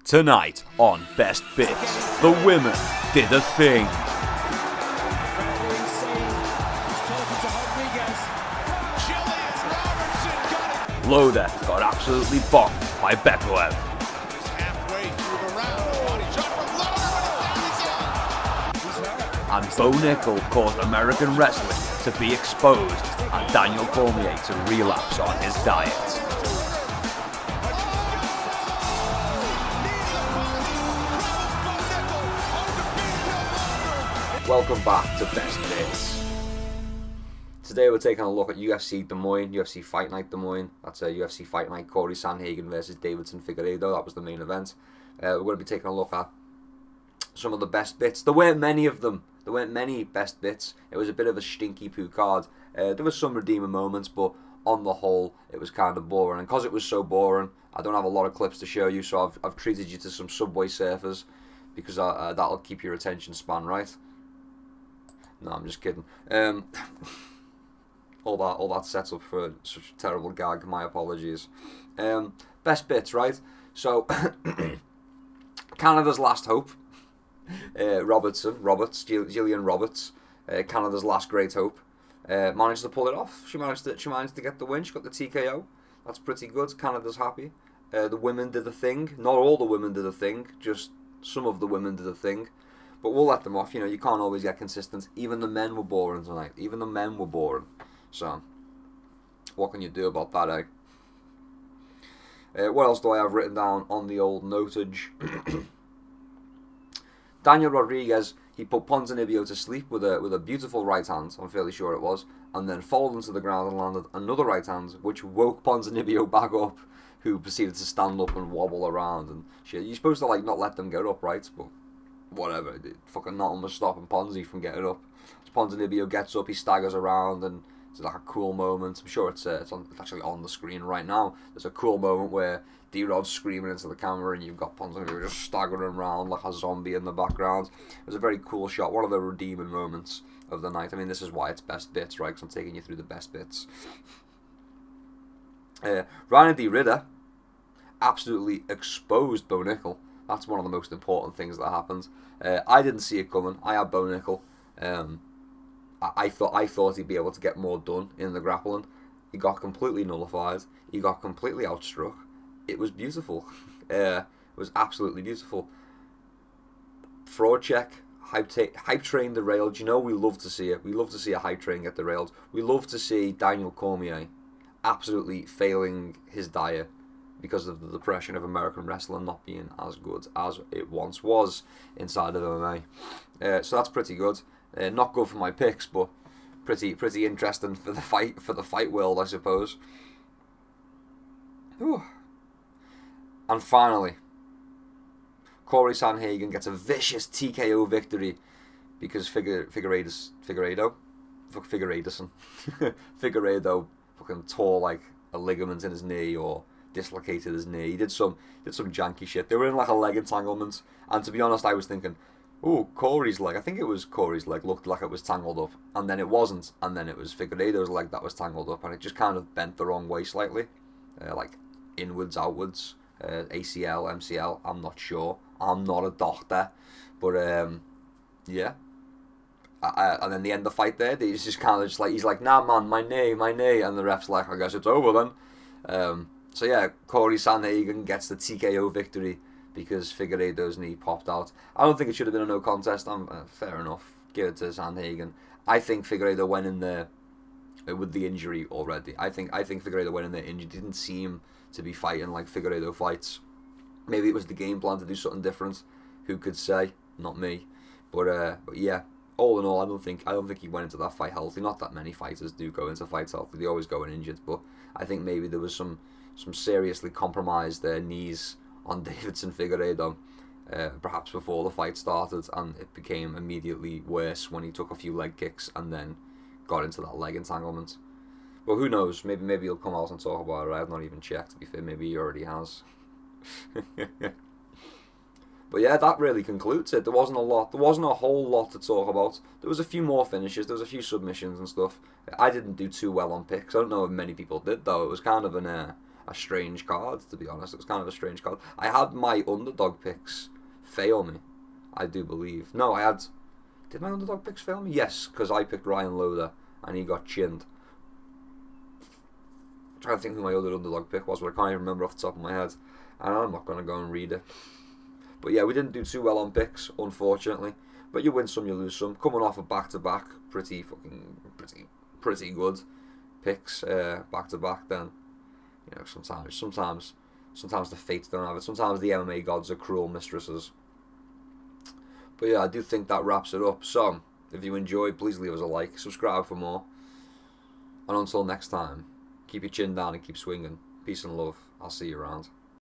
Tonight on Best Bits, the women did a thing. Loader got absolutely bonked by Figueiredo. And Bo Nickel caused American wrestling to be exposed and Daniel Cormier to relapse on his diet. Welcome back to Best Bits. Today we're taking a look at UFC Des Moines, UFC Fight Night Des Moines. That's a UFC Fight Night, Corey Sandhagen versus Davidson Figueiredo. That was the main event. We're going to be taking a look at some of the best bits. There weren't many of them. There weren't many best bits. It was a bit of a stinky poo card. There were some redeeming moments, but on the whole, it was kind of boring. And because it was so boring, I don't have a lot of clips to show you, so I've treated you to some Subway Surfers, because that'll keep your attention span right. No, I'm just kidding. All that sets up for such a terrible gag. My apologies. Best bits, right? So, Canada's last hope. Jillian Roberts, Canada's last great hope, managed to pull it off. She managed to get the win. She got the TKO. That's pretty good. Canada's happy. The women did the thing. Not all the women did the thing. Just some of the women did the thing. But we'll let them off. You know, you can't always get consistent. Even the men were boring tonight. Even the men were boring. So, what can you do about that, eh? What else do I have written down on the old notage? Daniel Rodriguez, he put Ponzinibbio to sleep with a beautiful right hand, I'm fairly sure it was, and then folded into the ground and landed another right hand, which woke Ponzinibbio back up, who proceeded to stand up and wobble around and shit. You're supposed to, like, not let them get up, right? But whatever, fucking nothing was stopping Ponzi from getting up. So Ponzinibbio gets up, he staggers around, and it's like a cool moment. I'm sure it's actually on the screen right now. There's a cool moment where D-Rod's screaming into the camera and you've got Ponzinibbio just staggering around like a zombie in the background. It was a very cool shot, one of the redeeming moments of the night. I mean, this is why it's best bits, right? Because I'm taking you through the best bits. Ryan D. Ritter absolutely exposed Bo Nickel. That's one of the most important things that happened. I didn't see it coming. I had Bo Nickel. I thought he'd be able to get more done in the grappling. He got completely nullified. He got completely outstruck. It was beautiful. It was absolutely beautiful. Fraud check. Hype train derailed. You know we love to see it. We love to see a hype train get derailed. We love to see Daniel Cormier absolutely failing his diet because of the depression of American wrestling not being as good as it once was inside of MMA. So that's pretty good. Not good for my picks, but pretty interesting for the fight world, I suppose. Ooh. And finally, Corey Sandhagen gets a vicious TKO victory because Figueiredo fucking tore like a ligament in his knee or dislocated his knee. He did some janky shit. They were in like a leg entanglement, and to be honest, I was thinking, ooh, Corey's leg. I think it was Corey's leg looked like it was tangled up, and then it wasn't, and then it was Figueiredo's leg that was tangled up, and it just kind of bent the wrong way slightly, like inwards, outwards. ACL, MCL, I'm not sure. I'm not a doctor, but yeah. And then the end of the fight there, he's just kind of just like, he's like, nah man, my knee, and the ref's like, I guess it's over then. So yeah, Corey Sandhagen gets the TKO victory because Figueiredo's knee popped out. I don't think it should have been a no contest. Fair enough, give it to Sandhagen. I think Figueiredo went in there with the injury already. I think Figueiredo went in there injured. Didn't seem to be fighting like Figueiredo fights. Maybe it was the game plan to do something different. Who could say? Not me. But yeah, all in all, I don't think he went into that fight healthy. Not that many fighters do go into fights healthy. They always go in injured. But I think maybe there was some seriously compromised knees on Davidson Figueiredo, perhaps before the fight started, and it became immediately worse when he took a few leg kicks and then got into that leg entanglement. Well, who knows? Maybe he'll come out and talk about it. I've not even checked, to be fair. Maybe he already has. But yeah, that really concludes it. There wasn't a whole lot to talk about. There was a few more finishes. There was a few submissions and stuff. I didn't do too well on picks. I don't know if many people did, though. It was kind of a strange card, to be honest. It was kind of a strange card. I had my underdog picks fail me, I do believe. No, I had... Did my underdog picks fail me? Yes, because I picked Ryan Loader and he got chinned. I'm trying to think who my other underdog pick was, but I can't even remember off the top of my head. And I'm not going to go and read it. But yeah, we didn't do too well on picks, unfortunately. But you win some, you lose some. Coming off a back-to-back, pretty good picks back-to-back, then, you know, sometimes the fates don't have it. Sometimes the MMA gods are cruel mistresses. But yeah, I do think that wraps it up. So, if you enjoyed, please leave us a like, subscribe for more. And until next time, keep your chin down and keep swinging. Peace and love. I'll see you around.